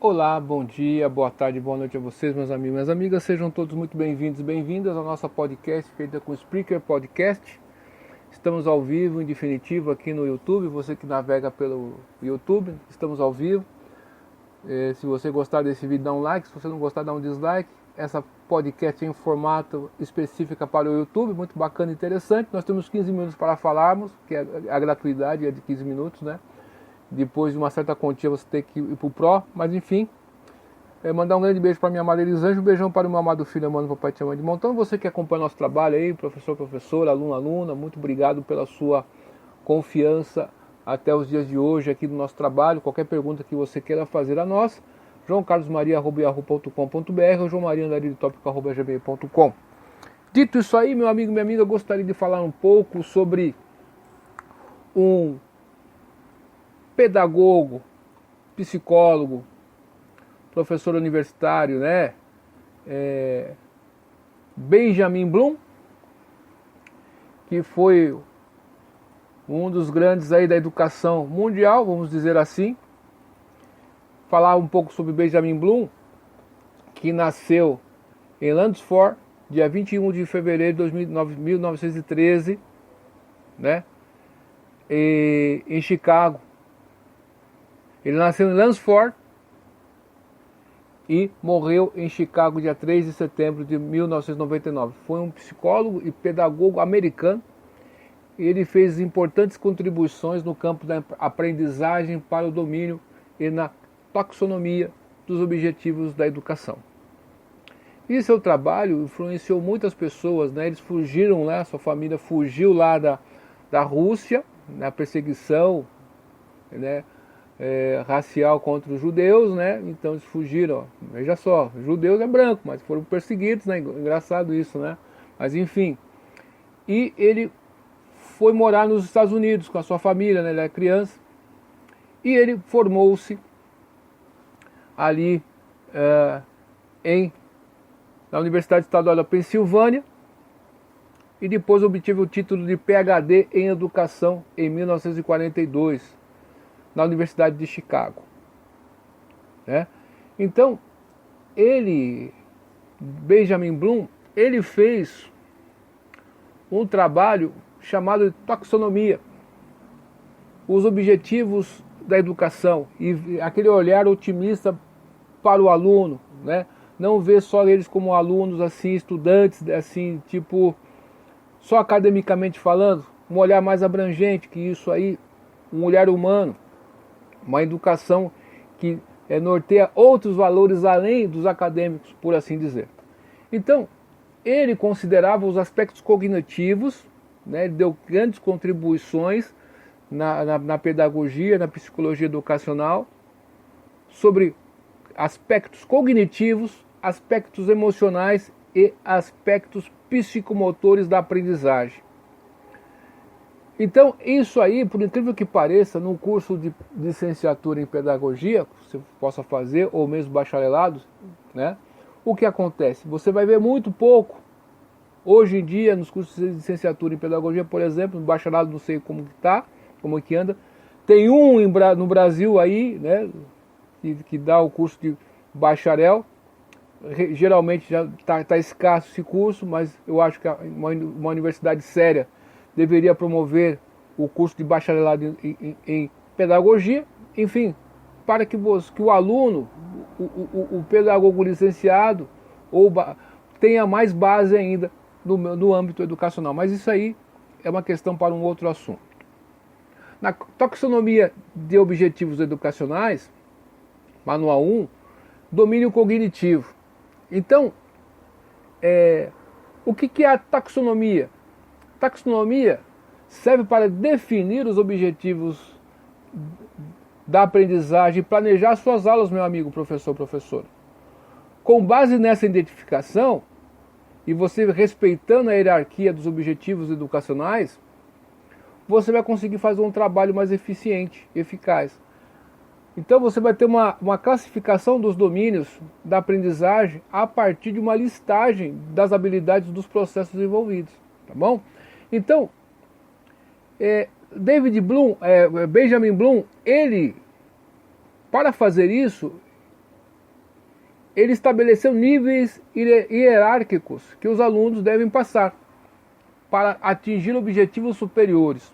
Olá, bom dia, boa tarde, boa noite a vocês, meus amigos e minhas amigas. Sejam todos muito bem-vindos e bem-vindas ao nosso podcast feita com o Spreaker Podcast. Estamos ao vivo, em definitivo, aqui no YouTube. Você que navega pelo YouTube, estamos ao vivo. Se você gostar desse vídeo, dá um like. Se você não gostar, dá um dislike. Essa podcast é em formato específico para o YouTube, muito bacana e interessante. Nós temos 15 minutos para falarmos, que a gratuidade é de 15 minutos, né? Depois de uma certa quantia você tem que ir pro Pro, mas enfim. Mandar um grande beijo para minha amada Elisângela, um beijão para o meu amado filho, amando papai te ama de montão. Você que acompanha nosso trabalho aí, professor, professora, aluno, aluna, muito obrigado pela sua confiança até os dias de hoje aqui no nosso trabalho. Qualquer pergunta que você queira fazer a nós, joãocarlosmaria@yahoo.com.br ou joãomariandarilitopico@gmail.com. Dito isso aí, meu amigo e minha amiga, eu gostaria de falar um pouco sobre um pedagogo, psicólogo, professor universitário, né? Benjamin Bloom, que foi um dos grandes aí da educação mundial, vamos dizer assim. Falar um pouco sobre Benjamin Bloom, que nasceu em Lansford, dia 21 de fevereiro de 1913, né? Em Chicago. Ele nasceu em Lansford e morreu em Chicago dia 3 de setembro de 1999. Foi um psicólogo e pedagogo americano. Ele fez importantes contribuições no campo da aprendizagem para o domínio e na taxonomia dos objetivos da educação. E seu trabalho influenciou muitas pessoas, né? Eles fugiram lá, sua família fugiu lá da Rússia, na perseguição, né? Racial contra os judeus, né? Então eles fugiram. Veja só, judeus é branco, mas foram perseguidos, né? Engraçado isso, né? Mas enfim. E ele foi morar nos Estados Unidos com a sua família, né? Ele era criança. E ele formou-se ali na Universidade Estadual da Pensilvânia e depois obteve o título de PhD em Educação em 1942. Na Universidade de Chicago, né? Então, Benjamin Bloom, ele fez um trabalho chamado de taxonomia, os objetivos da educação e aquele olhar otimista para o aluno, né? Não ver só eles como alunos assim, estudantes, assim, tipo, só academicamente falando, um olhar mais abrangente que isso aí, um olhar humano. Uma educação que norteia outros valores além dos acadêmicos, por assim dizer. Então, ele considerava os aspectos cognitivos, né, ele deu grandes contribuições na pedagogia, na psicologia educacional, sobre aspectos cognitivos, aspectos emocionais e aspectos psicomotores da aprendizagem. Então, isso aí, por incrível que pareça, num curso de licenciatura em pedagogia, que você possa fazer, ou mesmo bacharelado, né? O que acontece? Você vai ver muito pouco, hoje em dia, nos cursos de licenciatura em pedagogia, por exemplo, no bacharelado não sei como que tá, como que anda, tem no Brasil aí, né, que dá o curso de bacharel, geralmente já tá escasso esse curso, mas eu acho que uma universidade séria deveria promover o curso de bacharelado em pedagogia, enfim, para que o aluno, o pedagogo licenciado, tenha mais base ainda no âmbito educacional. Mas isso aí é uma questão para um outro assunto. Na taxonomia de objetivos educacionais, manual 1, domínio cognitivo. Então, o que é a taxonomia? Taxonomia serve para definir os objetivos da aprendizagem e planejar suas aulas, meu amigo professor, professora. Com base nessa identificação, e você respeitando a hierarquia dos objetivos educacionais, você vai conseguir fazer um trabalho mais eficiente, eficaz. Então você vai ter uma classificação dos domínios da aprendizagem a partir de uma listagem das habilidades dos processos envolvidos, tá bom? Então, Benjamin Bloom, ele, para fazer isso, ele estabeleceu níveis hierárquicos que os alunos devem passar para atingir objetivos superiores.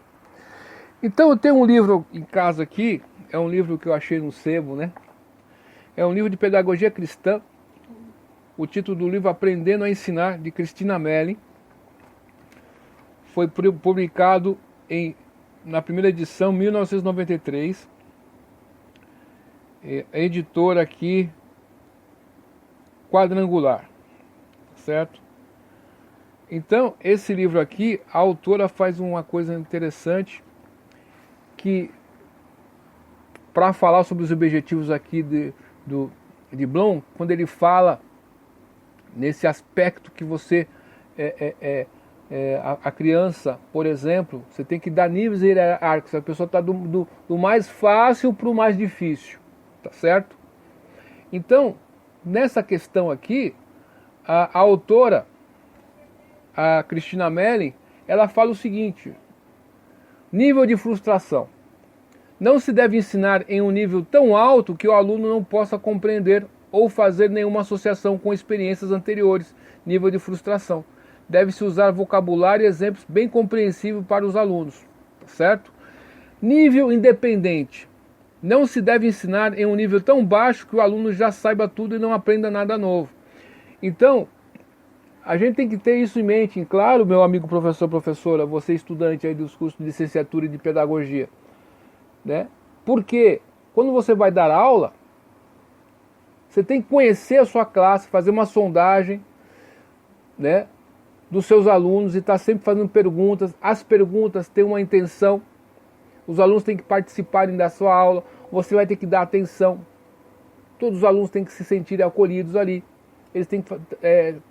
Então eu tenho um livro em casa aqui, é um livro que eu achei no sebo, né? É um livro de pedagogia cristã. O título do livro Aprendendo a Ensinar, de Cristina Melling. Foi publicado na primeira edição, 1993. A editora aqui, Quadrangular, certo? Então, esse livro aqui, a autora faz uma coisa interessante, que, para falar sobre os objetivos aqui de Bloom, quando ele fala nesse aspecto que você, a criança, por exemplo, você tem que dar níveis hierárquicos, a pessoa está do mais fácil para o mais difícil, tá certo? Então, nessa questão aqui, a autora, a Cristina Melling, ela fala o seguinte: nível de frustração. Não se deve ensinar em um nível tão alto que o aluno não possa compreender ou fazer nenhuma associação com experiências anteriores. Nível de frustração. Deve-se usar vocabulário e exemplos bem compreensíveis para os alunos, certo? Nível independente. Não se deve ensinar em um nível tão baixo que o aluno já saiba tudo e não aprenda nada novo. Então, a gente tem que ter isso em mente. E claro, meu amigo professor, professora, você estudante aí dos cursos de licenciatura e de pedagogia, né? Porque quando você vai dar aula, você tem que conhecer a sua classe, fazer uma sondagem, né, dos seus alunos e estar sempre fazendo perguntas. As perguntas têm uma intenção. Os alunos têm que participarem da sua aula. Você vai ter que dar atenção. Todos os alunos têm que se sentirem acolhidos ali. Eles têm que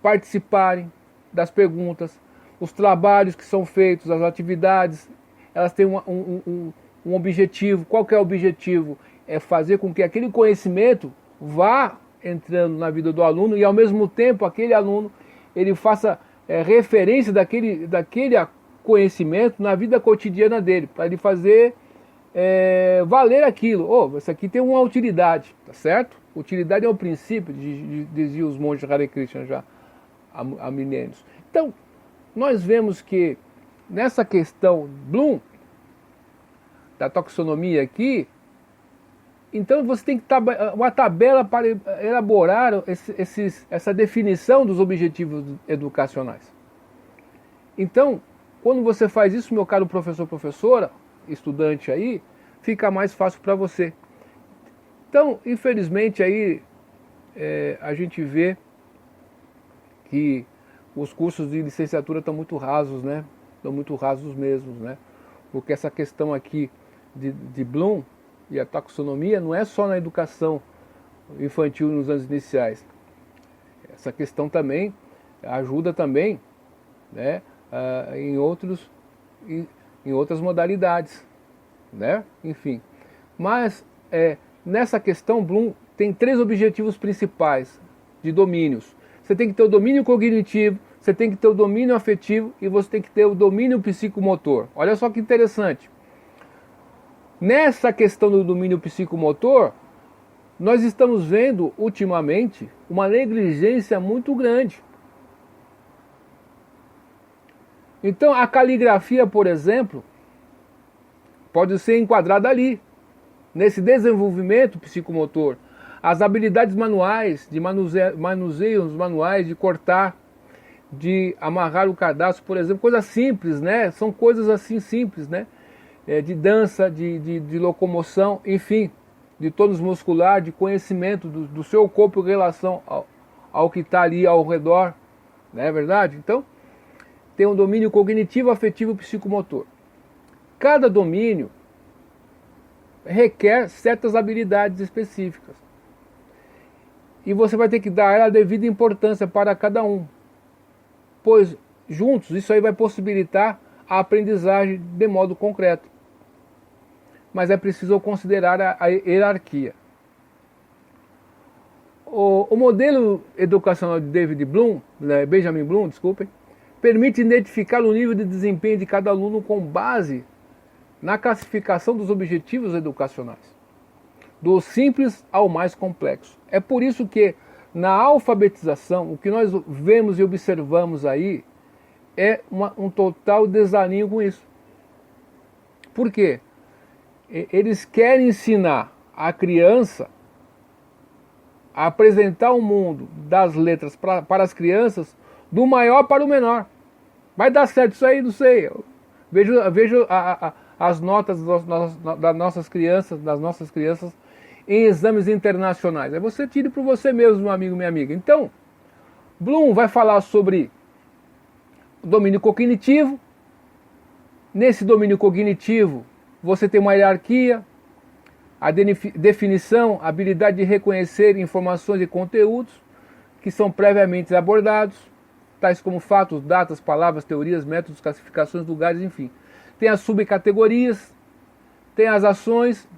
participarem das perguntas. Os trabalhos que são feitos, as atividades, elas têm um objetivo. Qual que é o objetivo? É fazer com que aquele conhecimento vá entrando na vida do aluno e, ao mesmo tempo, aquele aluno ele faça referência daquele conhecimento na vida cotidiana dele, para ele fazer valer aquilo. Isso aqui tem uma utilidade, tá certo? Utilidade é o princípio, diziam os monges Hare Krishna já há milênios. Então, nós vemos que nessa questão Bloom, da taxonomia aqui, então você tem que uma tabela para elaborar essa definição dos objetivos educacionais. Então, quando você faz isso, meu caro professor, professora, estudante aí, fica mais fácil para você. Então, infelizmente aí a gente vê que os cursos de licenciatura estão muito rasos, né? Estão muito rasos mesmo, né? Porque essa questão aqui de Bloom e a taxonomia não é só na educação infantil nos anos iniciais. Essa questão também ajuda também, né, em outras modalidades, né? Enfim. Mas nessa questão Bloom tem 3 objetivos principais de domínios. Você tem que ter o domínio cognitivo, você tem que ter o domínio afetivo e você tem que ter o domínio psicomotor. Olha só que interessante. Nessa questão do domínio psicomotor, nós estamos vendo ultimamente uma negligência muito grande. Então a caligrafia, por exemplo, pode ser enquadrada ali, nesse desenvolvimento psicomotor. As habilidades manuais, de manuseio os manuais, de cortar, de amarrar o cadastro, por exemplo, coisas simples, né? São coisas assim simples, né? De dança, de locomoção, enfim, de tônus muscular, de conhecimento do seu corpo em relação ao que está ali ao redor, não é verdade? Então, tem um domínio cognitivo, afetivo e psicomotor. Cada domínio requer certas habilidades específicas. E você vai ter que dar a devida importância para cada um. Pois, juntos, isso aí vai possibilitar a aprendizagem de modo concreto. Mas é preciso considerar a hierarquia. O modelo educacional de Benjamin Bloom, desculpem, permite identificar o nível de desempenho de cada aluno com base na classificação dos objetivos educacionais, do simples ao mais complexo. É por isso que Na alfabetização, o que nós vemos e observamos aí é um total desalinho com isso. Por quê? Eles querem ensinar a criança a apresentar o mundo das letras para as crianças do maior para o menor. Vai dar certo isso aí? Não sei. Eu vejo as notas das nossas crianças em exames internacionais. Aí você tire para você mesmo, meu amigo, minha amiga. Então, Bloom vai falar sobre o domínio cognitivo. Nesse domínio cognitivo, você tem uma hierarquia, a definição, a habilidade de reconhecer informações e conteúdos que são previamente abordados, tais como fatos, datas, palavras, teorias, métodos, classificações, lugares, enfim. Tem as subcategorias, tem as ações,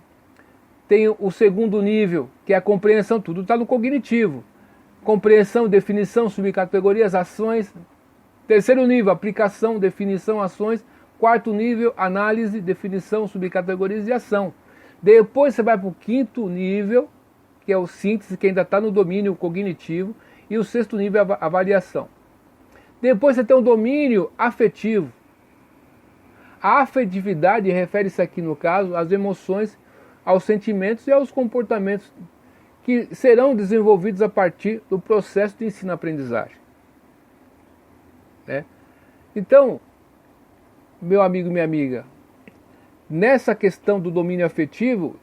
tem o segundo nível, que é a compreensão, tudo está no cognitivo. Compreensão, definição, subcategorias, ações. Terceiro nível, aplicação, definição, ações. Quarto nível, análise, definição, subcategorias e ação. Depois você vai para o quinto nível, que é o síntese, que ainda está no domínio cognitivo. E o sexto nível é a avaliação. Depois você tem o domínio afetivo. A afetividade refere-se aqui, no caso, às emoções, aos sentimentos e aos comportamentos que serão desenvolvidos a partir do processo de ensino-aprendizagem. Né? Então, meu amigo e minha amiga, nessa questão do domínio afetivo,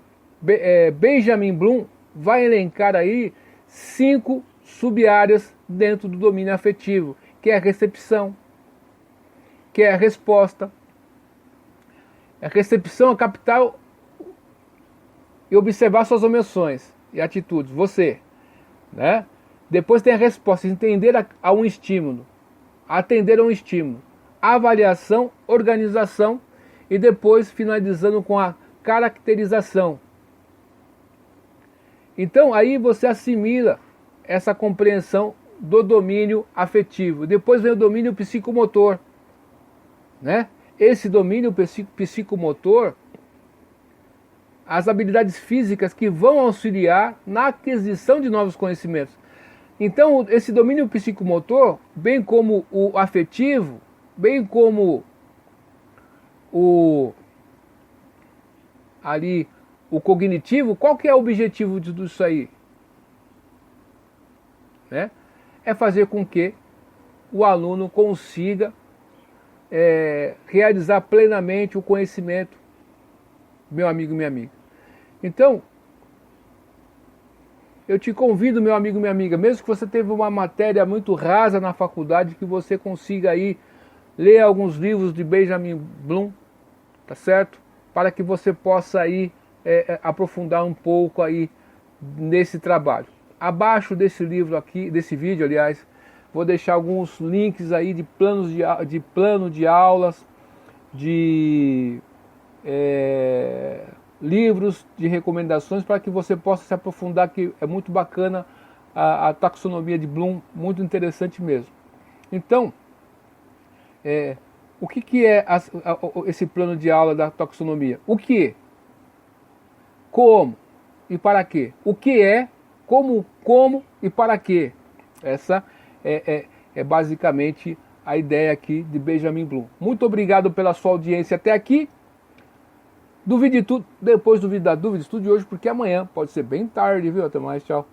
Benjamin Bloom vai elencar aí 5 sub-áreas dentro do domínio afetivo, que é a recepção, que é a resposta. A recepção é captar e observar suas emoções e atitudes, você. Né? Depois tem a resposta, entender a um estímulo, atender a um estímulo. Avaliação, organização e depois finalizando com a caracterização. Então aí você assimila essa compreensão do domínio afetivo. Depois vem o domínio psicomotor. Né? Esse domínio psicomotor, as habilidades físicas que vão auxiliar na aquisição de novos conhecimentos. Então esse domínio psicomotor, bem como o afetivo, bem como o cognitivo, qual que é o objetivo disso aí? Né? É fazer com que o aluno consiga realizar plenamente o conhecimento, meu amigo e minha amiga. Então, eu te convido, meu amigo e minha amiga, mesmo que você teve uma matéria muito rasa na faculdade, que você consiga aí ler alguns livros de Benjamin Bloom, tá certo? Para que você possa aí aprofundar um pouco aí nesse trabalho. Abaixo desse livro aqui, desse vídeo, aliás, vou deixar alguns links aí de plano de aulas, de livros, de recomendações, para que você possa se aprofundar, que é muito bacana a taxonomia de Bloom, muito interessante mesmo. Então, o que é esse plano de aula da taxonomia? O que? Como e para quê? O que é, como e para quê? Essa é basicamente a ideia aqui de Benjamin Bloom. Muito obrigado pela sua audiência até aqui. Duvide tudo, depois duvide da dúvida, estude hoje, porque amanhã pode ser bem tarde, viu? Até mais, tchau.